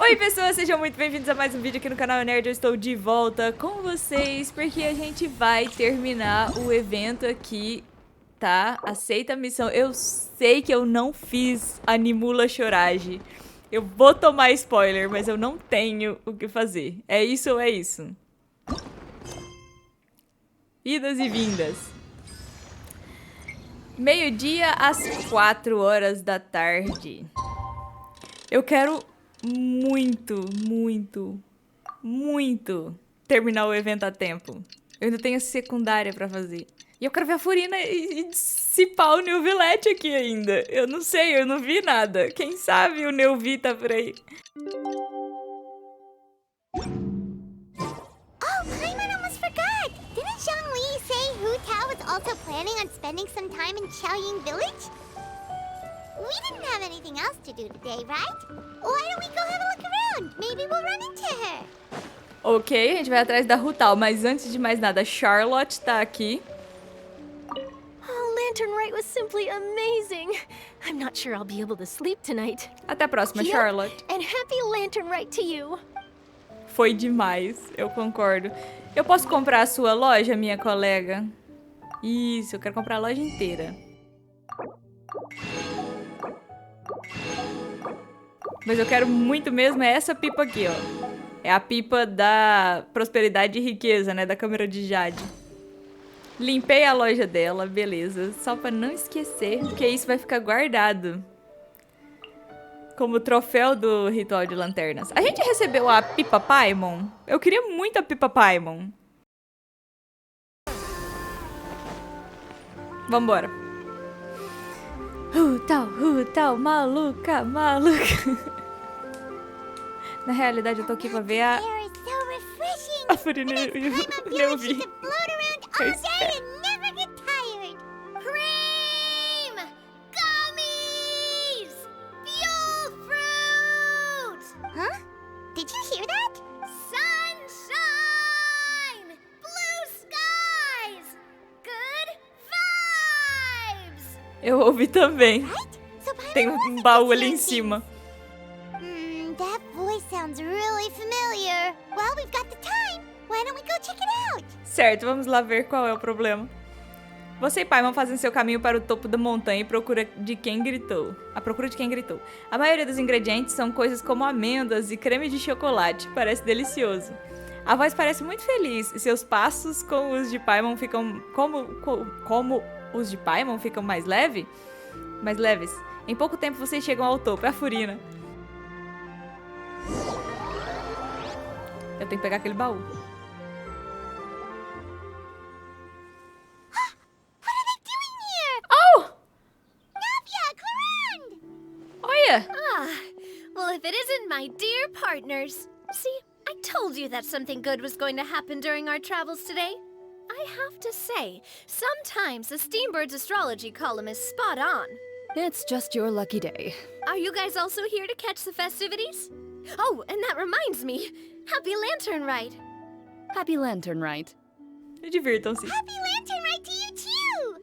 Oi pessoas, sejam muito bem-vindos a mais um vídeo aqui no canal Nerd. Eu estou de volta com vocês porque a gente vai terminar o evento aqui, tá? Aceita a missão. Eu sei que eu não fiz a Nimula Chorage. Eu vou tomar spoiler, mas eu não tenho o que fazer. É isso ou é isso? Idas e vindas. Meio-dia às 4 horas da tarde. Eu quero muito terminar o evento a tempo. Eu ainda tenho secundária pra fazer. E eu quero ver a Furina e dissipar o Neuvilete aqui ainda. Eu não sei, eu não vi nada. Quem sabe o Neuvi tá por aí. Didn't Zhongli say Hu Tao was also planning on spending some time in Xiaoying village? We didn't have anything else to do today, right? Why don't we go have a look around? Maybe we'll run into her. Ok, a gente vai atrás da Hu Tao, mas antes de mais nada, Charlotte tá aqui. Oh, Lantern Rite was simply amazing. I'm not sure I'll be able to sleep tonight. Até a próxima, Yep, Charlotte. And happy Lantern Rite to you. Foi demais, eu concordo. Eu posso comprar a sua loja, minha colega? Isso, eu quero comprar a loja inteira. Mas eu quero muito mesmo é essa pipa aqui, ó. É a pipa da prosperidade e riqueza, né? Da câmera de Jade. Limpei a loja dela, beleza. Só pra não esquecer, porque isso vai ficar guardado. Como troféu do Ritual de Lanternas. A gente recebeu a pipa Paimon? Eu queria muito a pipa Paimon. Vambora. Hu Tao, maluca, maluca. Na realidade, eu tô aqui pra ver a... Air is so refreshing. A Furina e o Neuvi. To float around all day and never get tired. Cream! Gummies! Fuel fruit! Huh? Did you hear that? Sunshine! Blue skies! Good vibes! Eu ouvi também. Right? So Tem um baú ali em cima. That voice sounds really familiar. Well, we've got the time. Why don't we go check it out? Certo, vamos lá ver qual é o problema. Você e Paimon fazem seu caminho para o topo da montanha à procura de quem gritou. A maioria dos ingredientes são coisas como amêndoas e creme de chocolate. Parece delicioso. A voz parece muito feliz e seus passos com os de Paimon ficam... Como os de Paimon ficam mais leves? Em pouco tempo vocês chegam ao topo. É a Furina. Eu tenho que pegar aquele baú. What are they doing here? Oh! Navia, Clarande! Olha! Well, if it isn't my dear partners. See, I told you that something good was going to happen during our travels today. I have to say, sometimes the Steambird's astrology column is spot on. It's just your lucky day. Are you guys also here to catch the festivities? Oh, and that reminds me. Happy Lantern Rite. Happy Lantern Rite. Divirtam-se. Happy Lantern Rite to you too!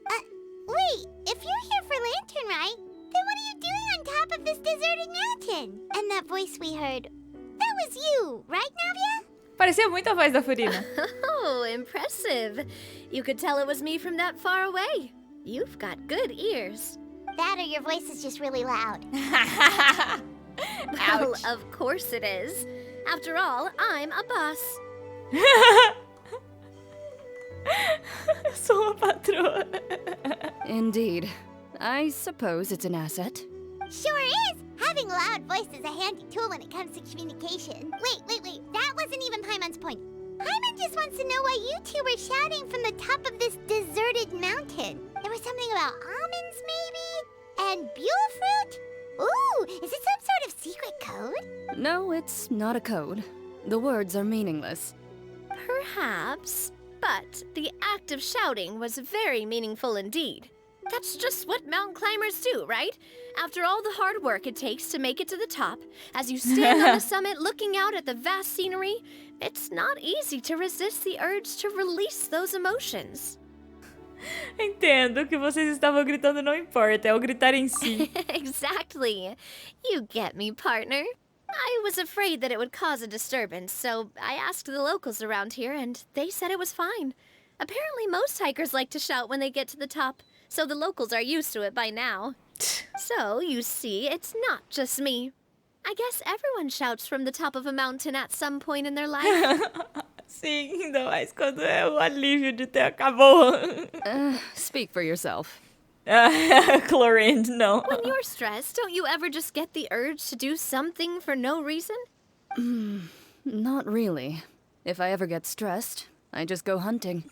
Wait, if you're here for Lantern Rite, then what are you doing on top of this deserted mountain? And that voice we heard, that was you, right, Navia? Parecia muito a voz da Furina. Oh, impressive. You could tell it was me from that far away. You've got good ears. That or your voice is just really loud. Well, of course it is. After all, I'm a boss. Sou uma patroa. Indeed. I suppose it's an asset. Sure is! Having a loud voice is a handy tool when it comes to communication. Wait. That wasn't even Paimon's point. Paimon just wants to know why you two were shouting from the top of this deserted mountain. There was something about almonds, maybe? And buell fruit? Ooh, is it some sort of secret code? No, it's not a code. The words are meaningless. Perhaps, but the act of shouting was very meaningful indeed. That's just what mountain climbers do, right? After all the hard work it takes to make it to the top, as you stand on the summit looking out at the vast scenery, it's not easy to resist the urge to release those emotions. Entendo, o que vocês estavam gritando não importa, é o gritar em si. Exactly. You get me, partner. I was afraid that it would cause a disturbance, so I asked the locals around here, and they said it was fine. Apparently most hikers like to shout when they get to the top, so the locals are used to it by now. So, you see, it's not just me. I guess everyone shouts from the top of a mountain at some point in their life. Sim, ainda mais quando é o alívio de ter acabou. Speak for yourself. Chlorine, no. When you're stressed, don't you ever just get the urge to do something for no reason? Not really. If I ever get stressed, I just go hunting.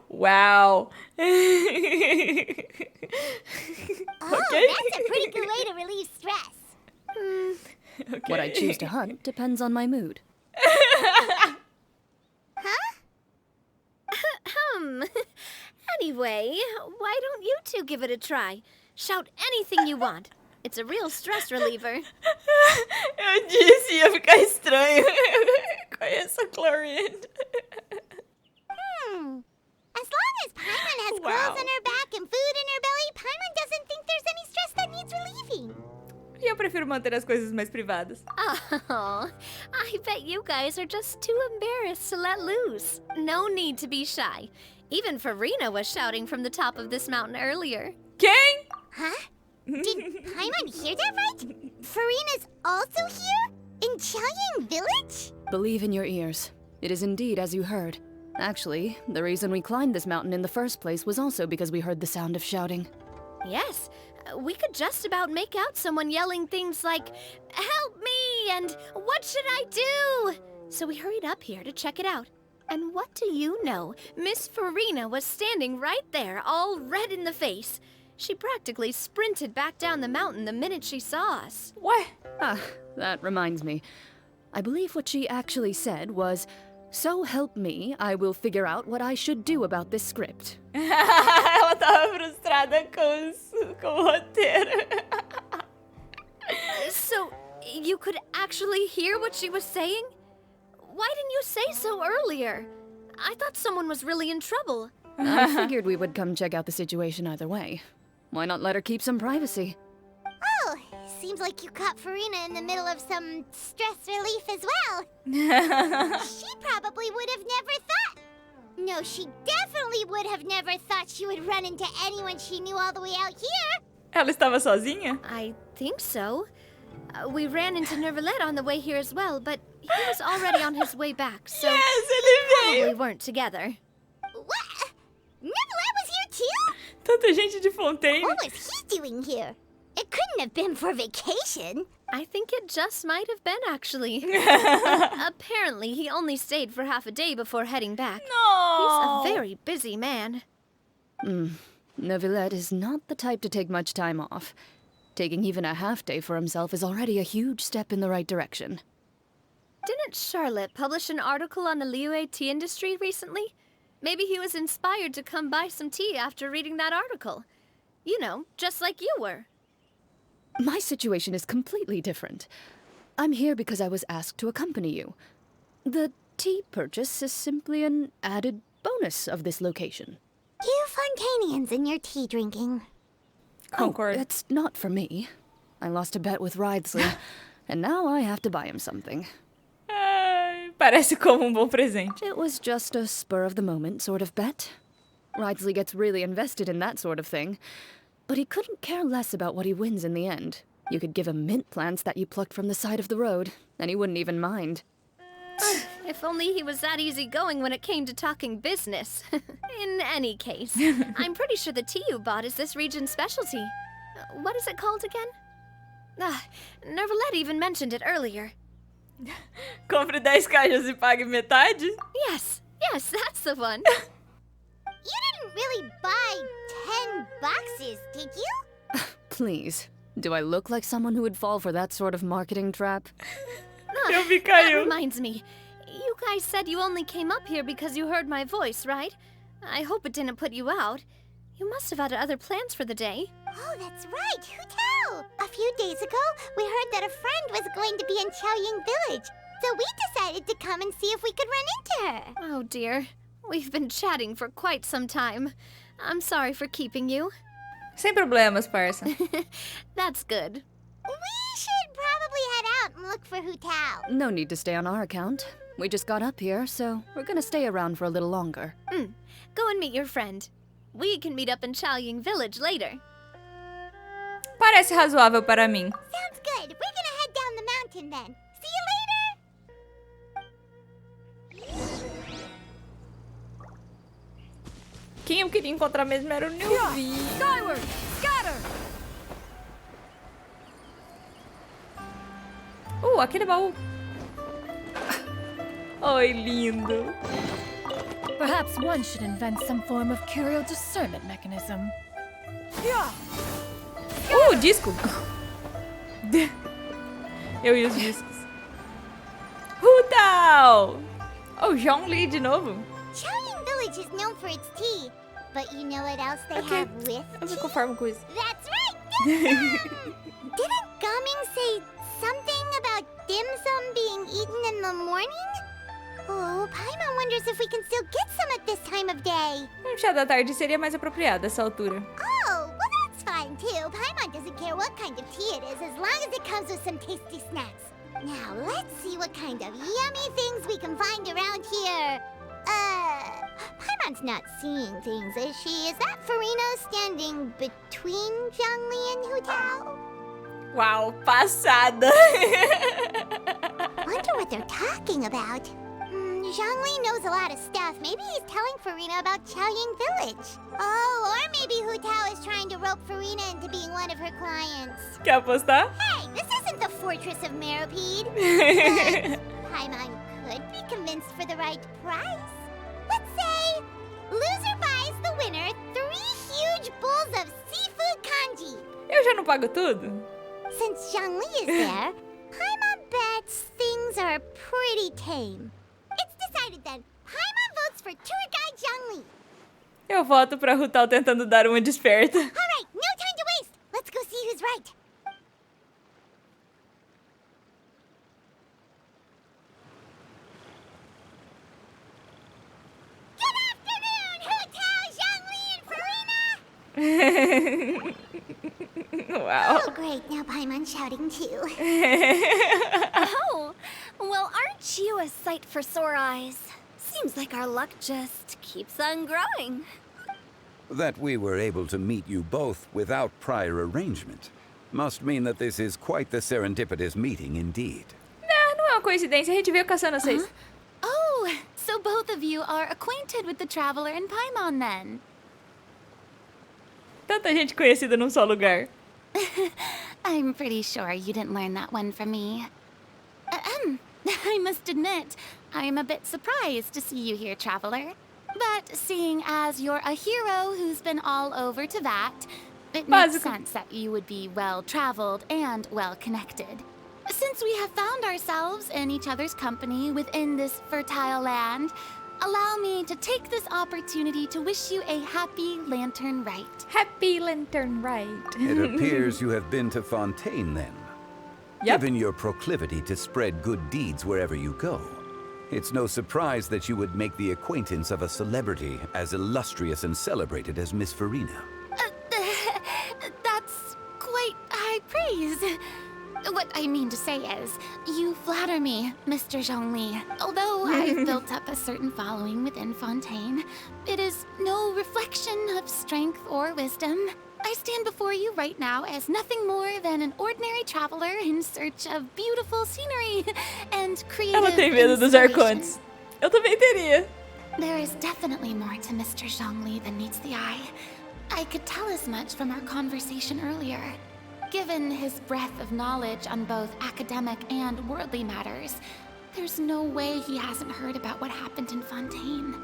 Wow. Oh, Okay. that's a pretty good way to relieve stress. Okay. What I choose to hunt depends on my mood. Anyway, why don't you two give it a try? Shout anything you want. It's a real stress reliever. Eu disse, ia ficar estranho. Conheço a Chlorine. As long as Paimon has Wow. clothes on her back and food in her belly, Paimon doesn't think there's any stress that needs relieving. E eu prefiro manter as coisas mais privadas. Oh, I bet you guys are just too embarrassed to let loose. No need to be shy. Even Farina was shouting from the top of this mountain earlier. Quem? Huh? Did Paimon hear that right? Farina's also here? In Chaoyang Village? Believe in your ears. It is indeed as you heard. Actually, the reason we climbed this mountain in the first place was also because we heard the sound of shouting. Yes, we could just about make out someone yelling things like, "Help me!" and "What should I do?" So we hurried up here to check it out. And what do you know? Miss Farina was standing right there, all red in the face. She practically sprinted back down the mountain the minute she saw us. Ué? Ah, that reminds me. I believe what she actually said was, "So help me, I will figure out what I should do about this script." Ela tava frustrada com o roteiro. So, you could actually hear what she was saying? Why didn't you say so earlier? I thought someone was really in trouble. I figured we would come check out the situation either way. Why not let her keep some privacy? Oh, seems like you caught Farina in the middle of some stress relief as well. She probably would have never thought. No, she definitely would have never thought she would run into anyone she knew all the way out here. Ela estava sozinha? I think so. We ran into Nervalet on the way here as well, but he was already on his way back, so Yes, ele probably veio! weren't together. What? Neverland was here too? Tanta gente de Fontaine. What was he doing here? It couldn't have been for vacation. I think it just might have been, actually. Apparently, he only stayed for half a day before heading back. No! He's a very busy man. Neuvillette is not the type to take much time off. Taking even a half day for himself is already a huge step in the right direction. Didn't Charlotte publish an article on the Liyue tea industry recently? Maybe he was inspired to come buy some tea after reading that article. You know, just like you were. My situation is completely different. I'm here because I was asked to accompany you. The tea purchase is simply an added bonus of this location. You Fontanians and your tea drinking. Concord. Oh, it's not for me. I lost a bet with Ridesley, and now I have to buy him something. Ai, parece como bom presente. It was just a spur-of-the-moment sort of bet. Ridesley gets really invested in that sort of thing, but he couldn't care less about what he wins in the end. You could give him mint plants that you plucked from the side of the road, and he wouldn't even mind. If only he was that easygoing when it came to talking business. In any case, I'm pretty sure the tea you bought is this region's specialty. What is it called again? Nervalet even mentioned it earlier. Compre 10 caixas e pague metade? Yes, that's the one. You didn't really buy 10 boxes, did you? Please, do I look like someone who would fall for that sort of marketing trap? Eu vi That caiu. reminds me. You guys said you only came up here because you heard my voice, right? I hope it didn't put you out. You must have had other plans for the day. Oh, that's right. Hu Tao. A few days ago, we heard that a friend was going to be in Chaoyang Village. So we decided to come and see if we could run into her. Oh dear. We've been chatting for quite some time. I'm sorry for keeping you. Sem problemas, parça. That's good. We should probably head out. and look for Hu Tao. No need to stay on our account. We just got up here, so we're gonna stay around for a little longer. Go and meet your friend. We can meet up in Chaoying Village later. Parece razoável para mim. Sounds good. We're gonna head down the mountain then. See you later! Quem eu queria encontrar mesmo era o Newbie. Skyward! Scatter! Aquele baú. Oi, lindo. Perhaps one should invent some form of curio discernment mechanism. Disco. Eu e os discos. Hu Tao! Zhongli de novo. Chaoying Village is known for its tea. But you know what else they Okay. have with Eu me tea? conformo com isso. That's right! Dim sum! Didn't Gaming say something about dim sum being eaten in the morning? Oh, Paimon wonders if we can still get some at this time of day. Chá da tarde seria mais apropriado essa altura. Oh, well that's fine too. Paimon doesn't care what kind of tea it is as long as it comes with some tasty snacks. Now let's see what kind of yummy things we can find around here. Paimon's not seeing things, is she? Is that Farina standing between Zhongli and Hu Tao? Uau, passada! Wonder what they're talking about. Zhongli knows a lot of stuff. Maybe he's telling Farina about Chaoying Village. Oh, or maybe Hu Tao is trying to rope Farina into being one of her clients. Quer apostar? Hey, this isn't the Fortress of Maripede. Paimon could be convinced for the right price. Let's say, loser buys the winner 3 huge bowls of seafood kanji. Eu já não pago tudo? Since Zhongli is there, Paimon bets things are pretty tame. It's decided then. Paimon votes for tour guide Zhongli. Eu voto pra Hu Tao tentando dar uma desperta. All right, no time to waste. Let's go see who's right. Good afternoon, Hu Tao, Zhongli, and Farina. Uau. Oh, great. Now Paimon's shouting too. Oh, well, aren't you a sight for sore eyes? Seems like our luck just keeps on growing. That we were able to meet you both without prior arrangement must mean that this is quite the serendipitous meeting indeed. Não é uma coincidência, a gente veio caçando vocês. Oh, so both of you are acquainted with the traveler in Paimon then? Tanta gente conhecida num só lugar. I'm pretty sure you didn't learn that one from me. I must admit, I am a bit surprised to see you here, traveler. But seeing as you're a hero who's been all over to that, it makes sense that you would be well-traveled and well-connected. Since we have found ourselves in each other's company within this fertile land, allow me to take this opportunity to wish you a happy lantern rite. Happy Lantern Rite. It appears you have been to Fontaine then. Yep. Given your proclivity to spread good deeds wherever you go, it's no surprise that you would make the acquaintance of a celebrity as illustrious and celebrated as Miss Farina. That's quite high praise. What I mean to say is, you flatter me, Mr. Zhongli. Although I've built up a certain following within Fontaine, it is no reflection of strength or wisdom. I stand before you right now as nothing more than an ordinary traveler in search of beautiful scenery and creative Ela tem medo dos inspiration. arcontes. Eu também teria. There is definitely more to Mr. Zhongli than meets the eye. I could tell as much from our conversation earlier. Given his breadth of knowledge on both academic and worldly matters, there's no way he hasn't heard about what happened in Fontaine.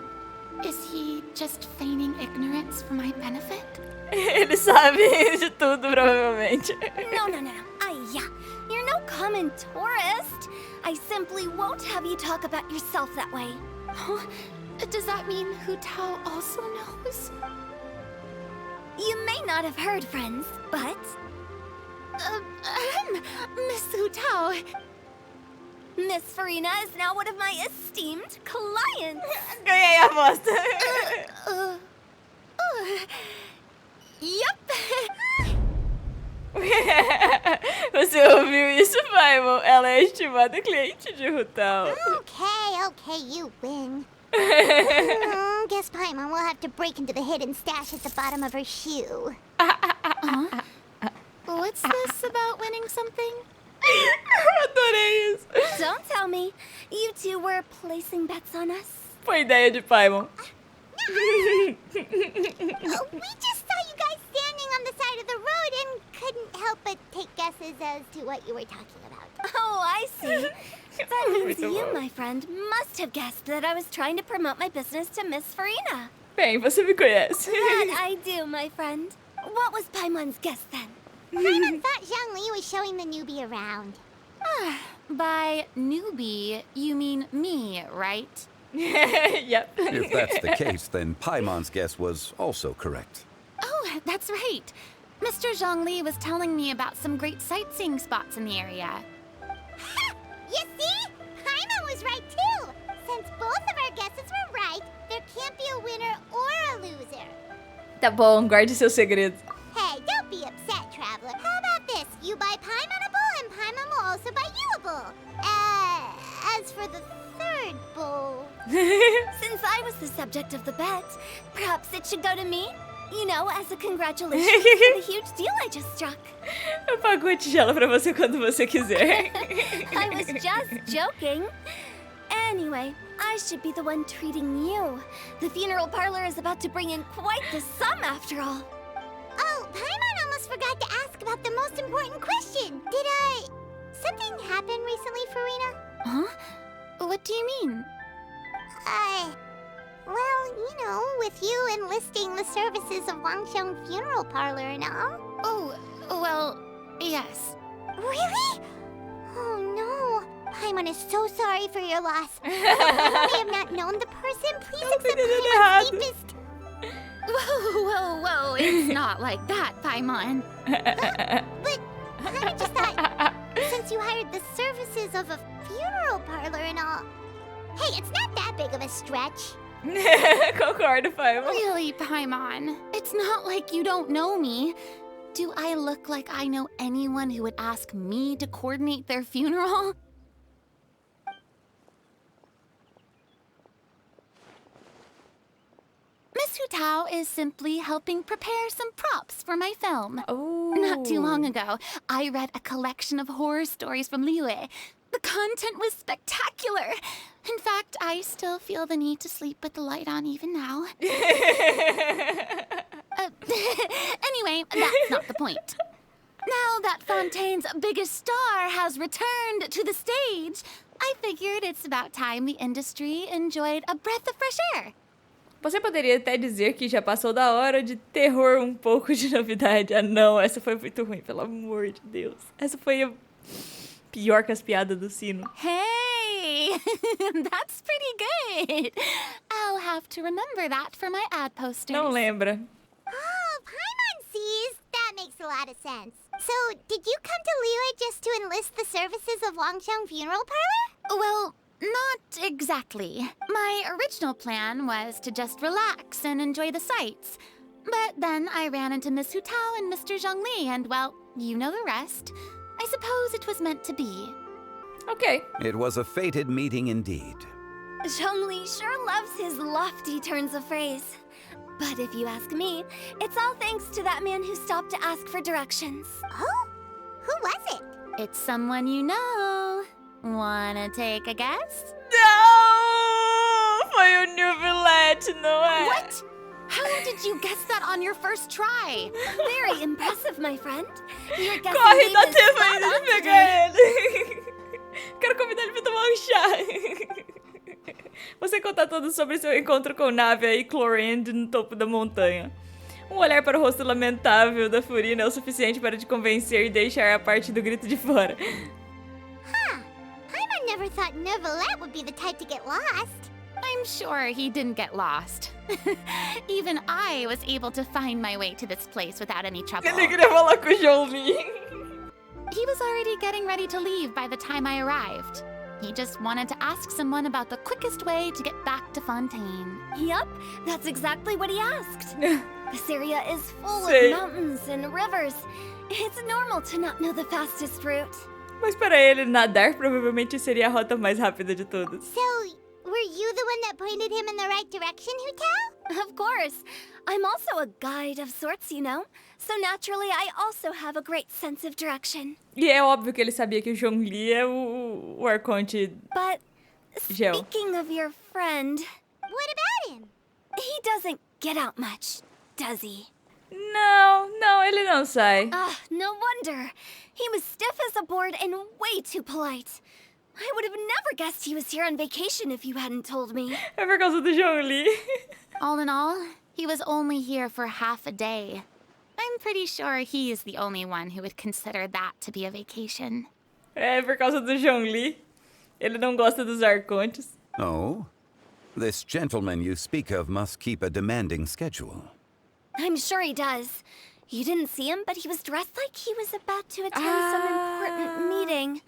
Is he just feigning ignorance for my benefit? Ele sabe de tudo, provavelmente. No. You're no common tourist. I simply won't have you talk about yourself that way. Huh? Does that mean Hu Tao also knows? You may not have heard, friends, but Miss Hu Tao. Miss Farina is now one of my esteemed clients. Ganhei a aposta. 呃 Yup. ！Hey, ， Você ouviu isso, Paimon? Ela é a estimada cliente de Hu Tao. Okay, you win. Guess Paimon will have to break into the hidden stash at the bottom of her shoe. What's this about winning something? Adorei isso. Don't tell me. You two were placing bets on us? Foi ideia de Paimon. We just saw you guys standing on the side of the road and couldn't help but take guesses as to what you were talking about. Oh, I see. That means Muito you, bom. my friend, must have guessed that I was trying to promote my business to Miss Farina. Bem, você me conhece. That I do, my friend. What was Paimon's guess then? Paimon thought Zhongli was showing the newbie around. By newbie, you mean me, right? Yep. If that's the case, then Paimon's guess was also correct. Oh, that's right. Mr. Zhongli was telling me about some great sightseeing spots in the area. You see? Paimon was right too. Since both of our guesses were right, there can't be a winner or a loser. Tá bom, guarde seu segredo. Hey, don't be upset, traveler. How about this? You buy Paimon a bowl, and Paimon will also buy you a bowl. As for the third bowl... Since I was the subject of the bet, perhaps it should go to me? You know, as a congratulations for the huge deal I just struck. Eu pago a tigela pra você quando você quiser. I was just joking. Anyway, I should be the one treating you. The funeral parlor is about to bring in quite the sum after all. Oh, Paimon almost forgot to ask about the most important question. Did, something happen recently, Farina? Huh? What do you mean? Well, you know, with you enlisting the services of Wangxiang Funeral Parlor and all. Oh, well, yes. Really? Oh no. Paimon is so sorry for your loss. I may have not known the person. Please accept Paimon's deepest... Whoa, it's not like that, Paimon. But I just thought, since you hired the services of a funeral parlor and all... Hey, it's not that big of a stretch. Concordo, Paimon. Really, Paimon, it's not like you don't know me. Do I look like I know anyone who would ask me to coordinate their funeral? Miss Hu Tao is simply helping prepare some props for my film. Oh. Not too long ago, I read a collection of horror stories from Liu. The content was spectacular. In fact, I still feel the need to sleep with the light on even now. Anyway, that's not the point. Now that Fontaine's biggest star has returned to the stage, I figured it's about time the industry enjoyed a breath of fresh air. Você poderia até dizer que já passou da hora de terror um pouco de novidade. Ah, não, essa foi muito ruim, pelo amor de Deus. Essa foi a pior que as piadas do sino. Hey, that's pretty good. I'll have to remember that for my ad posters. Não lembra. Oh, Paimon sees. That makes a lot of sense. So, did you come to Liyue just to enlist the services of Wangxiang Funeral Parlor? Well, not exactly. My original plan was to just relax and enjoy the sights. But then I ran into Miss Hu Tao and Mr. Zhongli, and well, you know the rest. I suppose it was meant to be. Ok. It was a fated meeting indeed. Zhongli sure loves his lofty turns of phrase. But if you ask me, it's all thanks to that man who stopped to ask for directions. Oh? Who was it? It's someone you know. Wanna take a guess? Não! Foi o New Villette, não é? What? How did you guess that on your first try? Very impressive, my friend. Your guessing Corre, game dá is tempo spot ainda on de today. pegar ele. Quero convidar ele pra tomar um chá. Você conta tudo sobre seu encontro com Navia e Clorend no topo da montanha. Um olhar para o rosto lamentável da Furina é o suficiente para te convencer e deixar a parte do grito de fora. Paimon never thought Neuvillette would be the type to get lost. I'm sure he didn't get lost. Even I was able to find my way to this place without any trouble. Ele queria falar com o Zhongli. He was already getting ready to leave by the time I arrived. He just wanted to ask someone about the quickest way to get back to Fontaine. Yup, that's exactly what he asked. This area is full Sei. of mountains and rivers. It's normal to not know the fastest route. Mas para ele, nadar provavelmente seria a rota mais rápida de todas. So, were you the one that pointed him in the right direction, Hu Tao? Of course. I'm also a guide of sorts, you know? So naturally, I also have a great sense of direction. E é óbvio que ele sabia que o Zhongli é o arconte But gel. speaking of your friend, What about him? he doesn't get out much, does he? Não, ele não sai. Ah, no wonder. He was stiff as a board and way too polite. I would have never guessed he was here on vacation if you hadn't told me. É por causa do Zhongli. All in all, he was only here for half a day. I'm pretty sure he is the only one who would consider that to be a vacation. É por causa do Zhongli. Ele não gosta dos arcontes. Oh? This gentleman you speak of must keep a demanding schedule. I'm sure he does. You didn't see him, but he was dressed like he was about to attend some important meeting.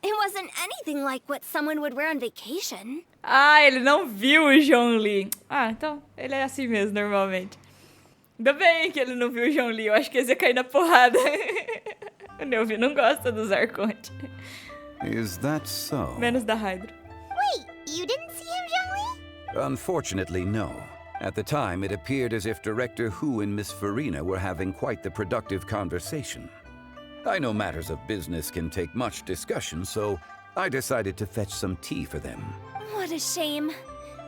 It wasn't anything like what someone would wear on vacation. Ah, ele não viu o Zhongli. Ah, então ele é assim mesmo, normalmente. Ainda bem que ele não viu o Zhongli. Eu acho que eles iam cair na porrada. O Neuvi não gosta dos arcontes. Is that so? Menos da Hydra. Wait, you didn't see him, Zhongli? Unfortunately, no. At the time, it appeared as if Director Hu and Miss Farina were having quite the productive conversation. I know matters of business can take much discussion, so I decided to fetch some tea for them. What a shame.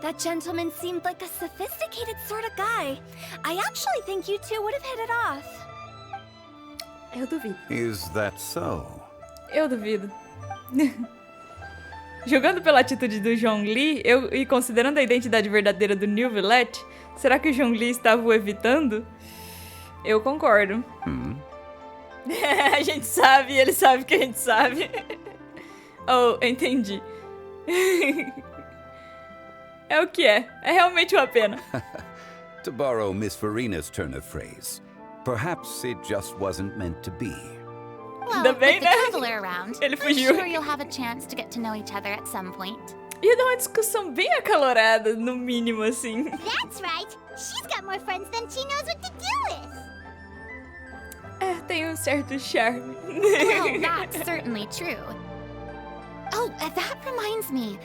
That gentleman seemed like a sophisticated sort of guy. I actually think you two would have hit it off. Eu duvido. Is that so? Eu duvido. Jogando pela atitude do Zhongli, e considerando a identidade verdadeira do New Villette, será que o Zhongli estava o evitando? Eu concordo. A gente sabe, ele sabe que a gente sabe. Oh, entendi. É o que é. É realmente uma pena. To borrow Miss Farina's turn of phrase, perhaps it just wasn't meant to be. Well, Ainda bem, with the né? traveler around, Ele I'm fugiu. sure you'll have a chance to get to know each other at some point. E dá uma discussão bem acalorada, no mínimo, assim. That's right. She's got more friends than she knows what to do with. É, tem um certo charme. Well, that's certainly true. Oh, that reminds me.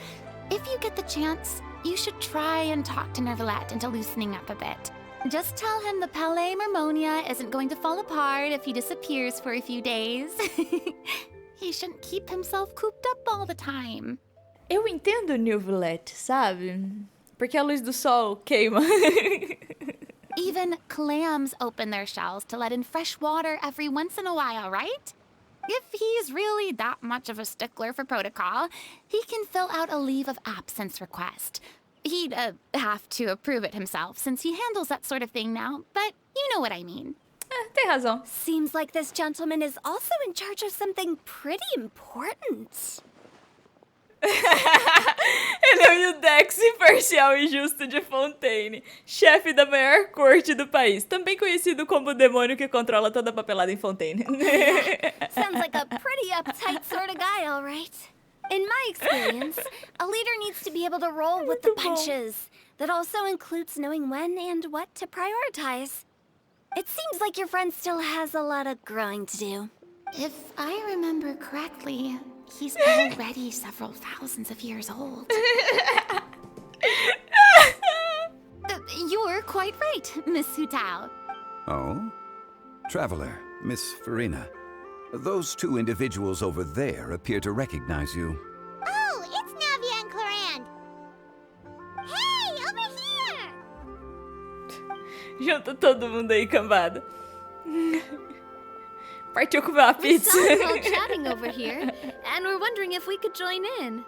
If you get the chance, you should try and talk to Nervalette into loosening up a bit. Just tell him the Palais Mermonia isn't going to fall apart if he disappears for a few days. He shouldn't keep himself cooped up all the time. Eu entendo o New Villette, sabe? Porque a luz do sol queima. Even clams open their shells to let in fresh water every once in a while, right? If he's really that much of a stickler for protocol, he can fill out a leave of absence request. He'd have to approve it himself since he handles that sort of thing now, but you know what I mean. Tem razão. Seems like this gentleman is also in charge of something pretty important. Ele é o Yudex imparcial e justo de Fontaine, chefe da maior corte do país, também conhecido como o demônio que controla toda a papelada em Fontaine. Sounds like a pretty uptight sort of guy, all right. In my experience, a leader needs to be able to roll with the punches. That also includes knowing when and what to prioritize. It seems like your friend still has a lot of growing to do. If I remember correctly, he's already several thousands of years old. You're quite right, Miss Hu Tao. Oh? Traveler, Miss Farina. Those two individuals over there appear to recognize you. Oh, it's Navia and Clarand. Hey, over here! Junta todo mundo aí, cambada. Partiu comer uma We pizza. saw you all chatting over here, and we're wondering if we could join in.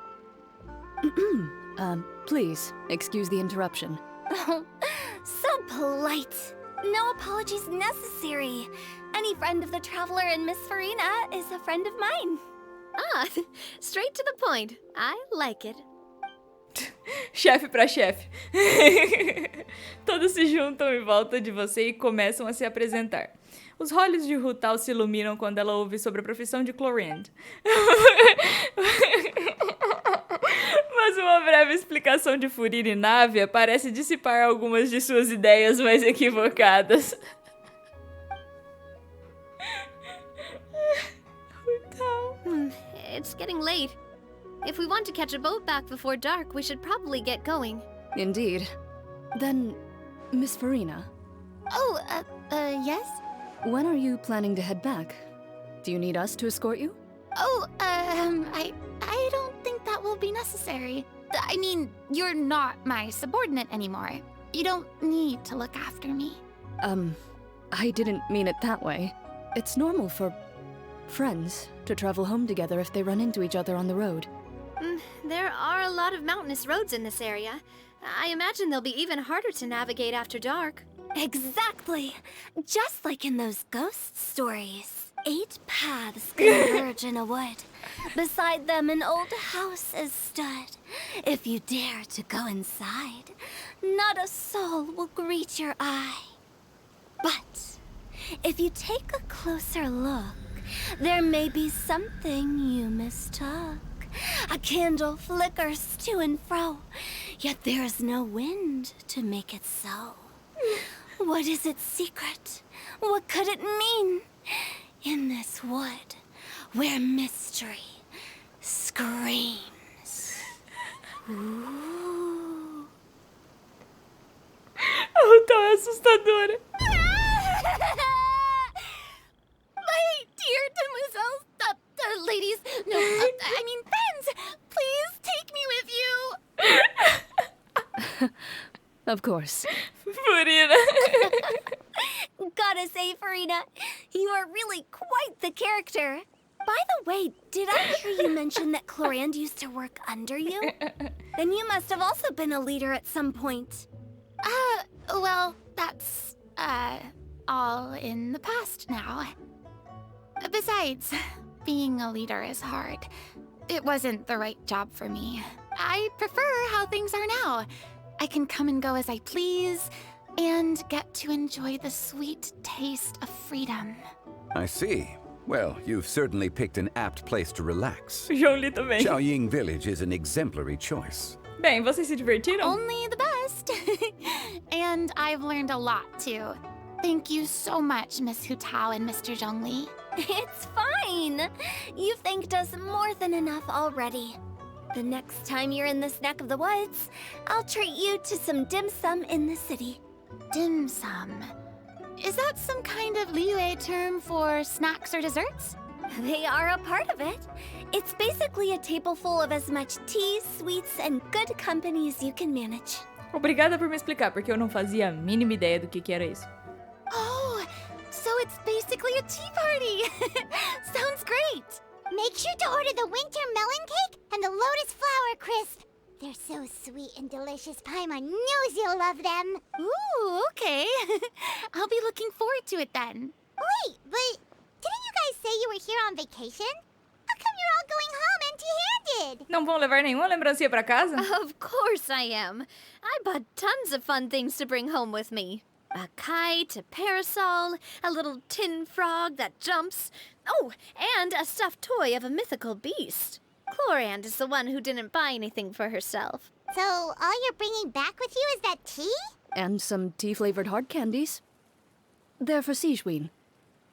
Please, excuse the interruption. Oh, so polite. No apologies necessary. Any friend of the traveler and Miss Farina is a friend of mine. Ah, straight to the point. I like it. Chefe pra chefe. Todos se juntam em volta de você e começam a se apresentar. Os olhos de Hu Tao se iluminam quando ela ouve sobre a profissão de Clarand. explicação de Furina e Návia parece dissipar algumas de suas ideias mais equivocadas. It's getting late. If we want to catch a boat back before dark, we should probably get going. Indeed. Then, Miss Farina, Oh, yes? when are you planning to head back? Do you need us to escort you? Oh, I don't think that will be necessary. I mean, you're not my subordinate anymore. You don't need to look after me. I didn't mean it that way. It's normal for friends to travel home together if they run into each other on the road. There are a lot of mountainous roads in this area. I imagine they'll be even harder to navigate after dark. Exactly. Just like in those ghost stories. 8 paths converge in a wood. Beside them an old house is stood. If you dare to go inside, not a soul will greet your eye. But if you take a closer look, there may be something you mistook. A candle flickers to and fro, yet there is no wind to make it so. What is its secret? What could it mean? In this wood, where mystery screams. Ooh. Oh, tão assustadora. My dear demoiselles, ladies, no, I mean friends, please take me with you. Of course. Furina. Gotta say, Farina, you are really quite the character. By the way, did I hear you mention that Clorand used to work under you? Then you must have also been a leader at some point. Well, that's, all in the past now. Besides, being a leader is hard. It wasn't the right job for me. I prefer how things are now. I can come and go as I please, and get to enjoy the sweet taste of freedom. I see. Well, you've certainly picked an apt place to relax. Zhongli também. Xiaoying Village is an exemplary choice. Bem, vocês se divertiram? Only the best. And I've learned a lot, too. Thank you so much, Miss Hu Tao and Mr. Zhongli. It's fine. You've thanked us more than enough already. The next time you're in this neck of the woods, I'll treat you to some dim sum in the city. Dim sum. Is that some kind of Liyue term for snacks or desserts? They are a part of it. It's basically a table full of as much tea, sweets, and good company as you can manage. Obrigada por me explicar, porque eu não fazia a mínima ideia do que era isso. Oh, so it's basically a tea party. Sounds great. Make sure to order the winter melon cake and the lotus flower crisp. They're so sweet and delicious, Paimon knows you'll love them. Ooh, okay. I'll be looking forward to it then. Wait, but didn't you guys say you were here on vacation? How come you're all going home empty-handed? Não vão levar nenhuma lembrancinha pra casa? Of course I am. I bought tons of fun things to bring home with me. A kite, a parasol, a little tin frog that jumps. Oh, and a stuffed toy of a mythical beast. Clorand is the one who didn't buy anything for herself. So all you're bringing back with you is that tea? And some tea-flavored hard candies. They're for Sigewin.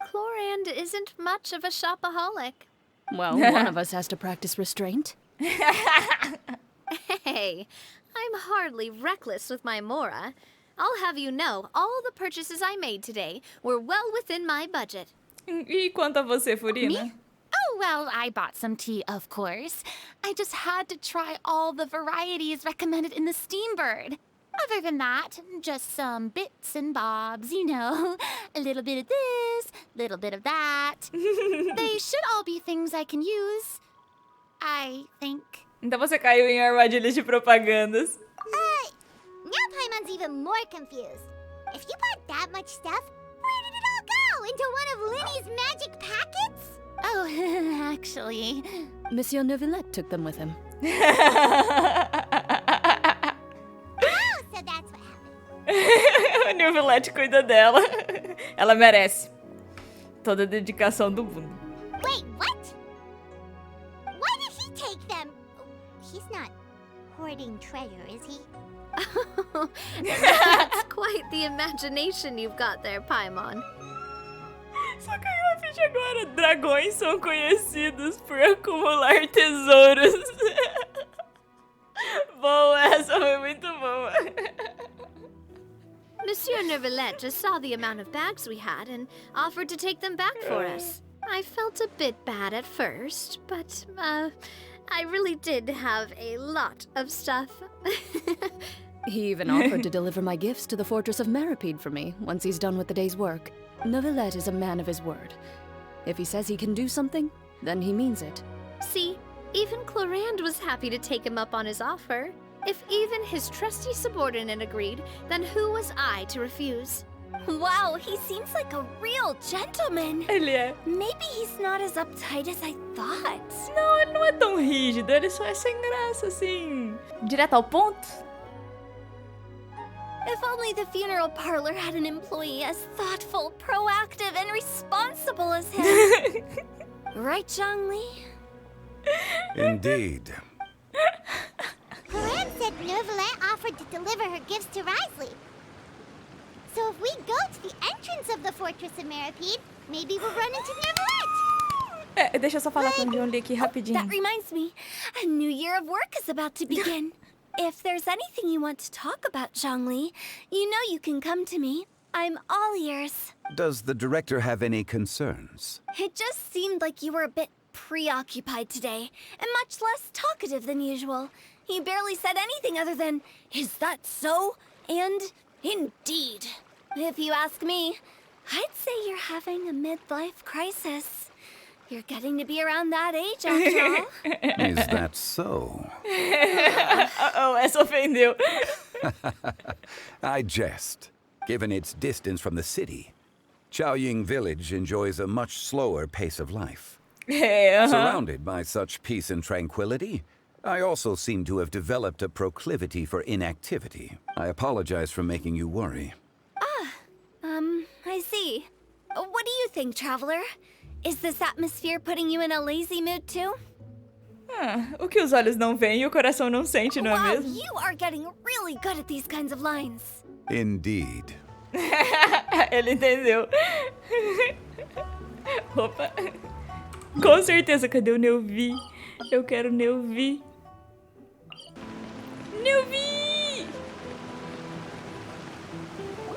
Clorand isn't much of a shopaholic. Well, one of us has to practice restraint. Hey, I'm hardly reckless with my Mora. I'll have you know, all the purchases I made today were well within my budget. E quanto a você, Furina? Me? Oh, well, I bought some tea, of course. I just had to try all the varieties recommended in the Steambird. Other than that, just some bits and bobs, you know. A little bit of this, little bit of that. They should all be things I can use, I think. Então você caiu em armadilhas de propagandas. Now Paimon's even more confused. If you bought that much stuff, where did it all go? Into one of Linny's magic packets? Oh, actually... Monsieur Neuvillette took them with him. Oh, so that's what happened. O Neuvillette cuida dela. Ela merece toda a dedicação do mundo. Wait, what? Why did he take them? He's not hoarding treasure, is he? That's quite the imagination you've got there, Paimon. Só caiu a ficha agora. Dragões são conhecidos por acumular tesouros. Boa, essa foi muito boa. Monsieur Neuvillette just saw the amount of bags we had and offered to take them back for us. I felt a bit bad at first, but, I really did have a lot of stuff. He even offered to deliver my gifts to the Fortress of Meripede for me once he's done with the day's work. Neuvillette is a man of his word. If he says he can do something, then he means it. See, even Clorand was happy to take him up on his offer. If even his trusty subordinate agreed, then who was I to refuse? Wow, he seems like a real gentleman. Ele é. Maybe he's not as uptight as I thought. Não, ele não é tão rígido, ele só é sem graça, assim. Direto ao ponto. If only the funeral parlor had an employee as thoughtful, proactive, and responsible as him. Right, Zhongli? Indeed. Clorand said Neuvillette offered to deliver her gifts to Risley. So if we go to the entrance of the Fortress of Meripede, maybe we'll run into Neuvillette. Deixa eu só falar com o John Lee aqui rapidinho. That reminds me, a new year of work is about to begin. If there's anything you want to talk about, Zhongli, you know you can come to me. I'm all ears. Does the director have any concerns? It just seemed like you were a bit preoccupied today, and much less talkative than usual. You barely said anything other than, "Is that so?" and "Indeed." If you ask me, I'd say you're having a midlife crisis. You're getting to be around that age, after all. Is that so? Oh, essa ofendeu. I jest. Given its distance from the city, Chaoying Village enjoys a much slower pace of life. Surrounded by such peace and tranquility, I also seem to have developed a proclivity for inactivity. I apologize for making you worry. I see. What do you think, Traveler? Is this atmosphere putting you in a lazy mood too? O que os olhos não veem e o coração não sente, não é Wow, mesmo? you are getting really good at these kinds of lines. Indeed. Ele entendeu. Opa. Com certeza, cadê o Neuvi? Eu quero Neuvi. Neuvi!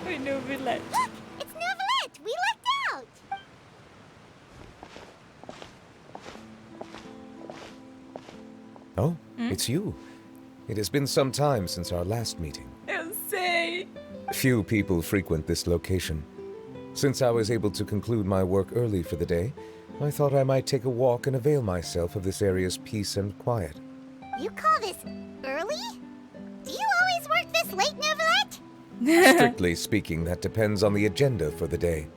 Oi, Neuvillette. Look, it's Neuvillette. We lucked out. Oh, it's you. It has been some time since our last meeting. Eu sei. Few people frequent this location. Since I was able to conclude my work early for the day, I thought I might take a walk and avail myself of this area's peace and quiet. You call this early? Do you always work this late, Neuvillette? Strictly speaking, that depends on the agenda for the day.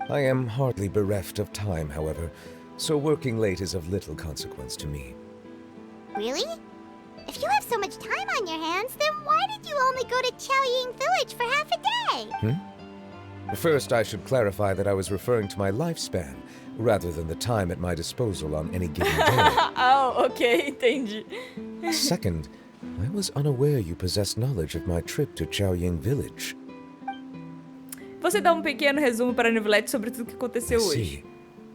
I am hardly bereft of time, however, so working late is of little consequence to me. Really? If you have so much time on your hands, then why did you only go to Chaoying Village for half a day? First, I should clarify that I was referring to my lifespan, rather than the time at my disposal on any given day. Oh, ok, entendi. Second, I was unaware you possessed knowledge of my trip to Chaoying Village. Você dá pequeno resumo para a Neuvillette sobre tudo que aconteceu hoje. See.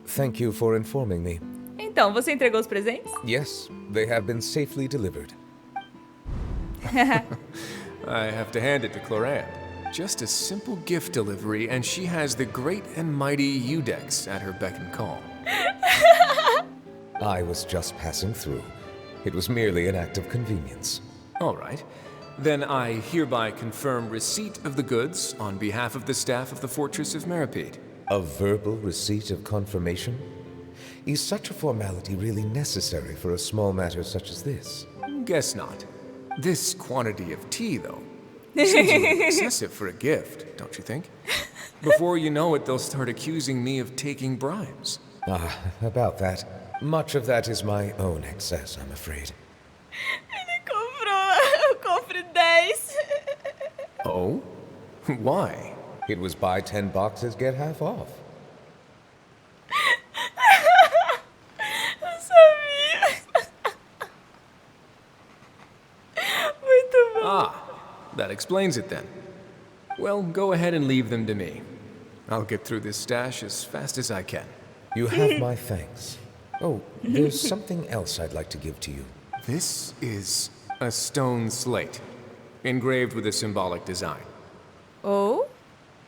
Thank you for informing me. Então, você entregou os presentes? Yes, they have been safely delivered. I have to hand it to Clorand. Just a simple gift delivery, and she has the great and mighty Udex at her beck and call. I was just passing through. It was merely an act of convenience. All right. Then I hereby confirm receipt of the goods on behalf of the staff of the Fortress of Meripede. A verbal receipt of confirmation? Is such a formality really necessary for a small matter such as this? Guess not. This quantity of tea, though, seems a little excessive for a gift, don't you think? Before you know it, they'll start accusing me of taking bribes. About that. Much of that is my own excess, I'm afraid. Ele comprou o cofre 10. Oh? Why? It was buy 10 boxes, get half off. Eu sabia. That explains it then. Well, go ahead and leave them to me. I'll get through this stash as fast as I can. You have my thanks. Oh, there's something else I'd like to give to you. This is a stone slate, engraved with a symbolic design. Oh?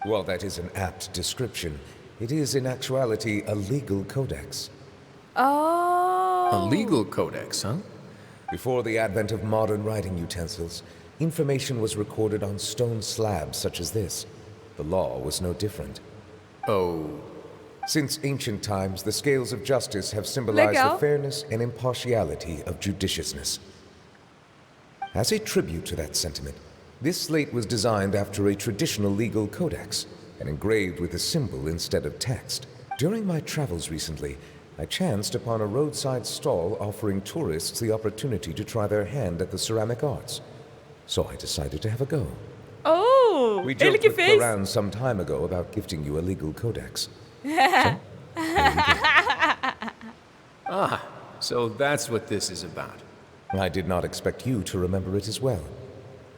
While that is an apt description, it is in actuality a legal codex. Oh. A legal codex, huh? Before the advent of modern writing utensils, information was recorded on stone slabs such as this. The law was no different. Oh. Since ancient times, the scales of justice have symbolized Legal. the fairness and impartiality of judiciousness. As a tribute to that sentiment, this slate was designed after a traditional legal codex and engraved with a symbol instead of text. During my travels recently, I chanced upon a roadside stall offering tourists the opportunity to try their hand at the ceramic arts. So I decided to have a go. Oh! We Ele joked que with fez? Karan some time ago about gifting you a legal codex. So that's what this is about. I did not expect you to remember it as well.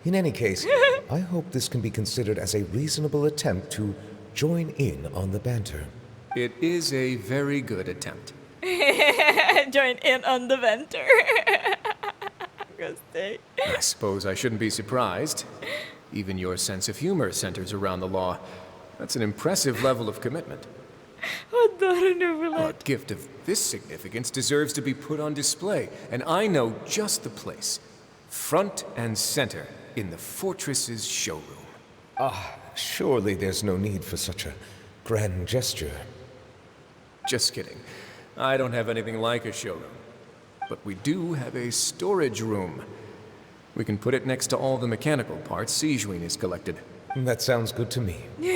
In any case, I hope this can be considered as a reasonable attempt to join in on the banter. It is a very good attempt. Join in on the banter. Gostei. I suppose I shouldn't be surprised. Even your sense of humor centers around the law. That's an impressive level of commitment. Adoro A Neverland. gift of this significance deserves to be put on display, and I know just the place. Front and center in the fortress's showroom. Surely there's no need for such a grand gesture. Just kidding. I don't have anything like a showroom. But we do have a storage room. We can put it next to all the mechanical parts Sijuin has collected. That sounds good to me. So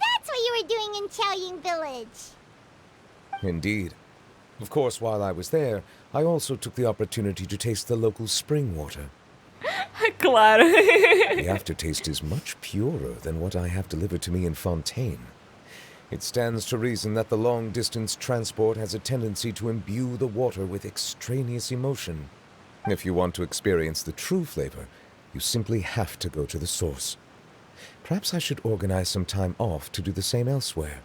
that's what you were doing in Chaoying Village. Indeed. Of course, while I was there, I also took the opportunity to taste the local spring water. Claro. The aftertaste is much purer than what I have delivered to me in Fontaine. It stands to reason that the long-distance transport has a tendency to imbue the water with extraneous emotion. If you want to experience the true flavor, you simply have to go to the source. Perhaps I should organize some time off to do the same elsewhere.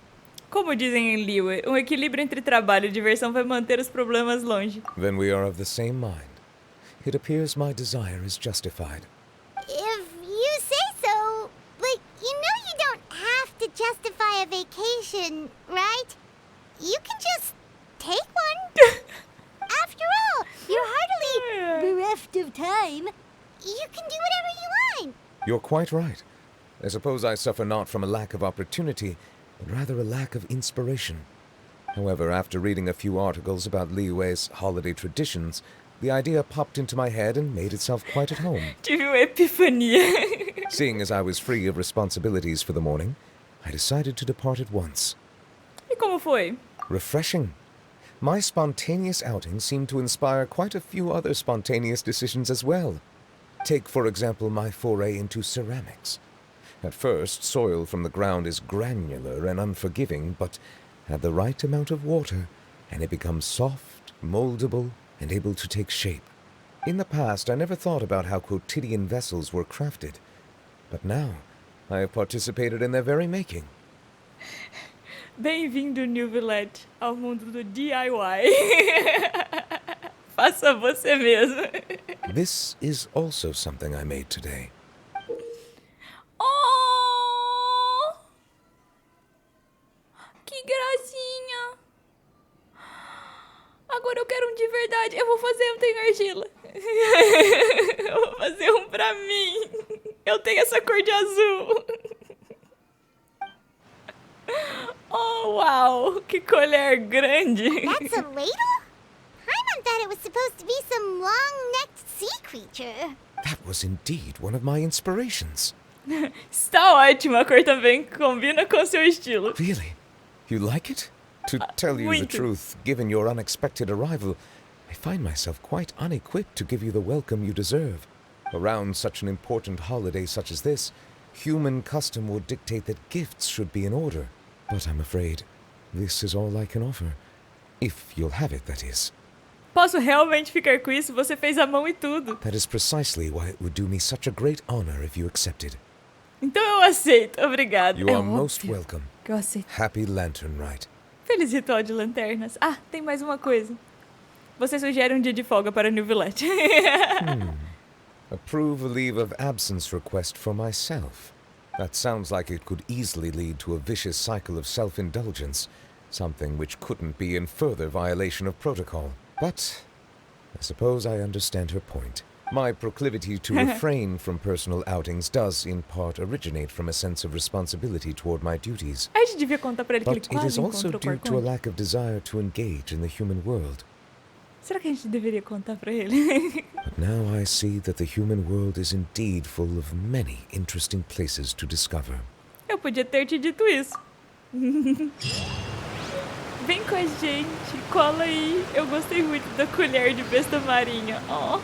Como dizem em Liyue, equilíbrio entre trabalho e diversão vai manter os problemas longe. Then we are of the same mind. It appears my desire is justified. If you say so, but you know you don't have to justify a vacation, right? You can just take one. After all, you're hardly bereft of time. You can do whatever you want. You're quite right. I suppose I suffer not from a lack of opportunity, but rather a lack of inspiration. However, after reading a few articles about Liyue's holiday traditions, the idea popped into my head and made itself quite at home. Tive uma epifania. Seeing as I was free of responsibilities for the morning, I decided to depart at once. E como foi? Refreshing. My spontaneous outing seemed to inspire quite a few other spontaneous decisions as well. Take, for example, my foray into ceramics. At first, soil from the ground is granular and unforgiving, but add the right amount of water, and it becomes soft, moldable, and able to take shape. In the past, I never thought about how quotidian vessels were crafted, but now I have participated in their very making. Bem-vindo, New Village, ao mundo do DIY. Faça você mesmo. This is also something I made today. Oh! Que gracinha! Agora eu quero um de verdade. Eu vou fazer um, tem argila. Eu vou fazer um pra mim. Eu tenho essa cor de azul. Oh, uau! Que colher grande! That's a ladle? Paimon thought it was supposed to be some long-necked sea creature. That was indeed one of my inspirations. Está ótima, a cor também combina com seu estilo. Really? You like it? To tell you the muito. truth, given your unexpected arrival, I find myself quite unequipped to give you the welcome you deserve. Around such an important holiday such as this, human custom would dictate that gifts should be in order. But I'm afraid this is all I can offer. If you'll have it, that is. posso realmente ficar com isso? Você fez a mão e tudo. That is precisely why it would do me such a great honor if you accepted. Então eu aceito, obrigado. You are most welcome. Que eu aceito. Happy Lantern Rite. Feliz Ritual de Lanternas. Ah, tem mais uma coisa. Você sugere um dia de folga para New Villette. Approve a leave of absence request for myself. That sounds like it could easily lead to a vicious cycle of self-indulgence, something which couldn't be in further violation of protocol. But I suppose I understand her point. My proclivity to refrain from personal outings does, in part, originate from a sense of responsibility toward my duties. A gente devia contar pra ele que ele But it is quase also encontrou o due to a Corcunda. lack of desire to engage in the human world. Será que a gente deveria contar pra ele? But now I see that the human world is indeed full of many interesting places to discover. Eu podia ter te dito isso. Vem com a gente, cola aí. Eu gostei muito da colher de besta marinha. Oh,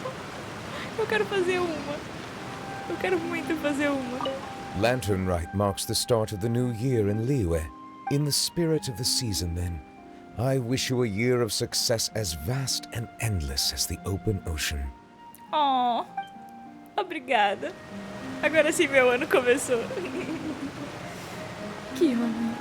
eu quero fazer uma. Eu quero muito fazer uma. Lantern Rite marks the start of the new year in Liyue. In the spirit of the season, then, I wish you a year of success as vast and endless as the open ocean. Oh, obrigada. Agora sim meu ano começou. Que homem.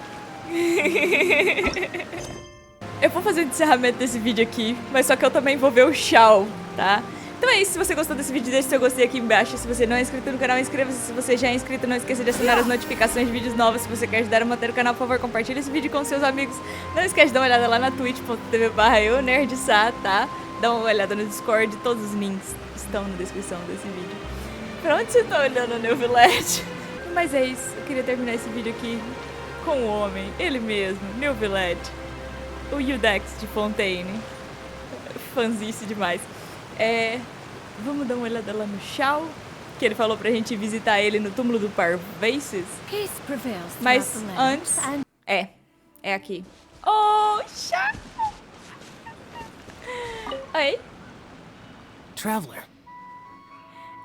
Eu vou fazer o encerramento desse vídeo aqui, mas só que eu também vou ver o Shao, tá? Então é isso, se você gostou desse vídeo, deixe seu gostei aqui embaixo. Se você não é inscrito no canal, inscreva-se. Se você já é inscrito, não esqueça de assinar as notificações de vídeos novos. Se você quer ajudar a manter o canal, por favor, compartilhe esse vídeo com seus amigos. Não esquece de dar uma olhada lá na twitch.tv/eunerdcontato, tá? Dá uma olhada no Discord, todos os links estão na descrição desse vídeo. Pra onde você tá olhando, New Villette? Mas é isso, eu queria terminar esse vídeo aqui com o homem, ele mesmo, New Villette. O Udex de Fontaine. Fanzice demais. Vamos dar uma olhada lá no Shao, que ele falou pra gente visitar ele no túmulo do Vocês. Peace prevails Mas throughout the land. antes... É aqui. Oh, Shao! Oi? Traveler,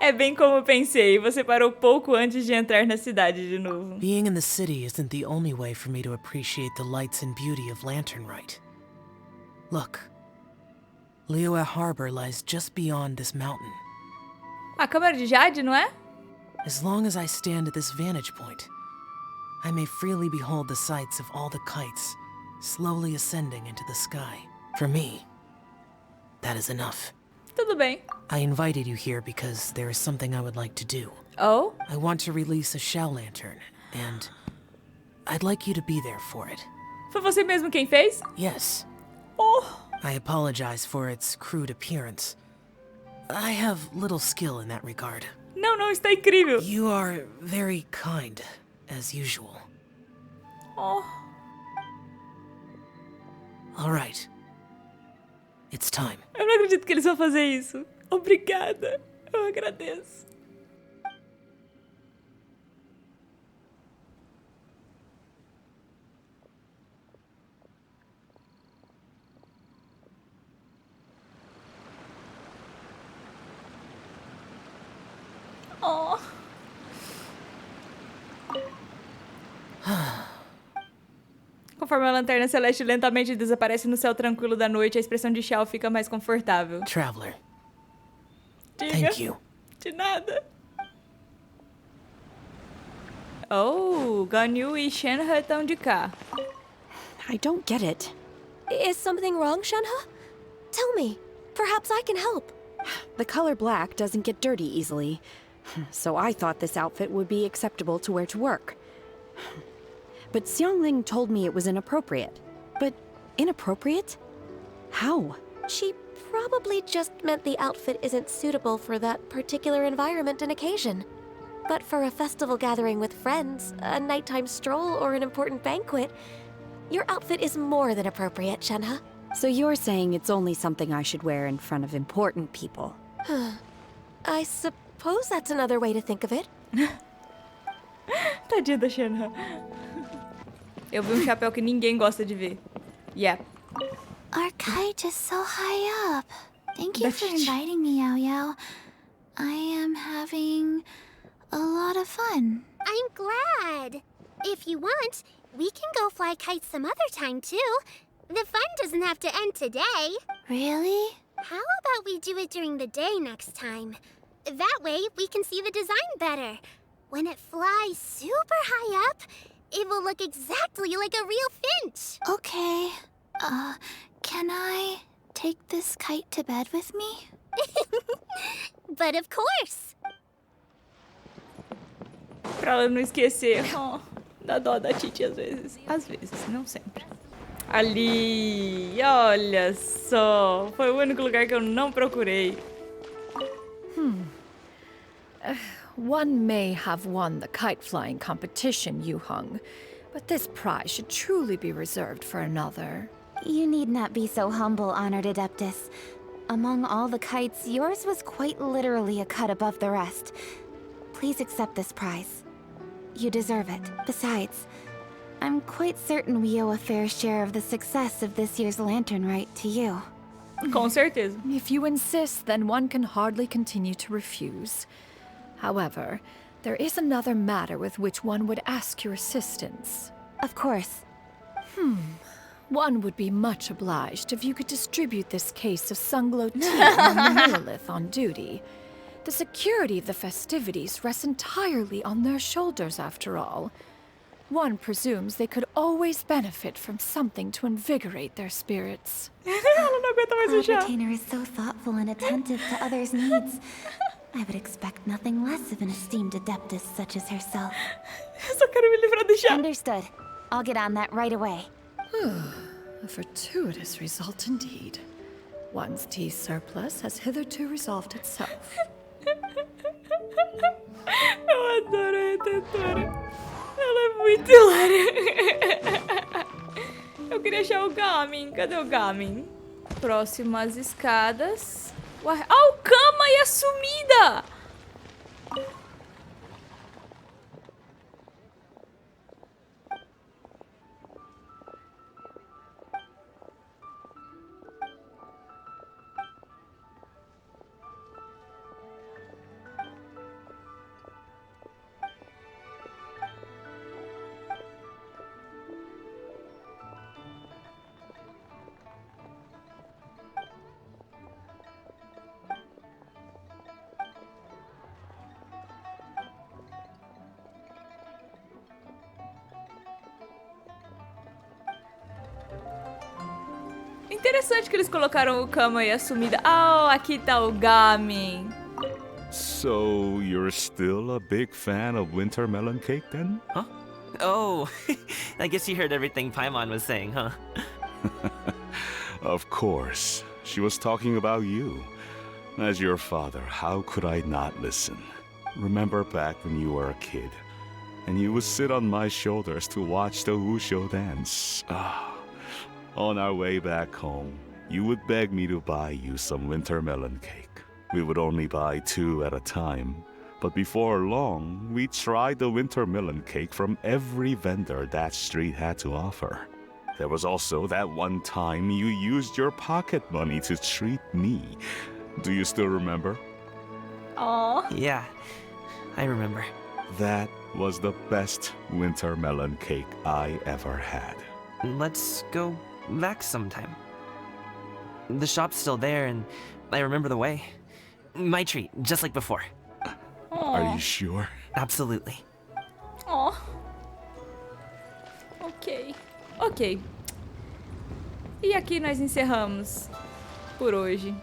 É bem como eu pensei, você parou pouco antes de entrar na cidade de novo. being in the city isn't the only way for me to appreciate the lights and beauty of Lantern Rite. Look, Liyue Harbor lies just beyond this mountain. A câmera de Jade, não é? As long as I stand at this vantage point, I may freely behold the sights of all the kites slowly ascending into the sky. For me, that is enough. Tudo bem. I invited you here because there is something I would like to do. Oh? I want to release a Shao Lantern, and I'd like you to be there for it. Foi você mesmo quem fez? Yes. Oh! I apologize for its crude appearance. I have little skill in that regard. Não, está incrível. You are very kind, as usual. Oh. All right. It's time. Eu não acredito que eles vão fazer isso. Obrigada. Eu agradeço. Oh. Conforme a lanterna celeste lentamente desaparece no céu tranquilo da noite, a expressão de Shao fica mais confortável. Traveler, Diga. thank you. De nada. Oh, Ganyu e Shenhe estão de cá. I don't get it. Is something wrong, Shenhe? Tell me. Perhaps I can help. The color black doesn't get dirty easily, so I thought this outfit would be acceptable to wear to work. But Xiangling told me it was inappropriate. But inappropriate? How? She probably just meant the outfit isn't suitable for that particular environment and occasion. But for a festival gathering with friends, a nighttime stroll, or an important banquet, your outfit is more than appropriate, Shenhe. So you're saying it's only something I should wear in front of important people? I suppose that's another way to think of it. Tadinha da Shenhe. Eu vi chapéu que ninguém gosta de ver. Yeah. Our kite is so high up. Thank you for inviting me, Yao Yao. I am having a lot of fun. I'm glad. If you want, we can go fly kites some other time, too. The fun doesn't have to end today. Really? How about we do it during the day next time? That way, we can see the design better. When it flies super high up, it will look exactly like a real finch. Okay. Can I take this kite to bed with me? But of course. Pra ela não esquecer. Oh, dá dó da Titi às vezes. Às vezes, não sempre. Ali, olha só. Foi o único lugar que eu não procurei. One may have won the kite flying competition, Yu Hung, but this prize should truly be reserved for another. You need not be so humble, Honored Adeptus. Among all the kites, yours was quite literally a cut above the rest. Please accept this prize. You deserve it. Besides, I'm quite certain we owe a fair share of the success of this year's lantern rite to you. Com certeza. If you insist, then one can hardly continue to refuse. However, there is another matter with which one would ask your assistance. Of course. One would be much obliged if you could distribute this case of Sunglow tea among the Neolith on duty. The security of the festivities rests entirely on their shoulders, after all. One presumes they could always benefit from something to invigorate their spirits. Ela não aguenta mais o Our chá. retainer is so thoughtful and attentive to others' needs. I would expect nothing less of an esteemed adeptus such as herself. Eu só quero me livrar do chá. Understood. I'll get on that right away. A fortuitous result indeed. One's tea surplus has hitherto resolved itself. Eu adoro a retentora. Ela é muito hilária. Eu queria achar o Gamin. Cadê o Gamin? Próximas escadas. Ué, o Kama e a sumida! Interessante que eles colocaram o Kama e a sumida. Aqui tá o Gamin. So, you're still a big fan of winter melon cake then? Huh? Oh, I guess you heard everything Paimon was saying, huh? Of course. She was talking about you. As your father, how could I not listen? Remember back when you were a kid, and you would sit on my shoulders to watch the Wushu dance. On our way back home, you would beg me to buy you some winter melon cake. We would only buy 2 at a time, but before long, we tried the winter melon cake from every vendor that street had to offer. There was also that one time you used your pocket money to treat me. Do you still remember? Aww. Yeah, I remember. That was the best winter melon cake I ever had. Let's go back sometime. The shop's still there, and I remember the way. My treat, just like before. Are you sure? Absolutely. Oh. Ok. E aqui nós encerramos por hoje.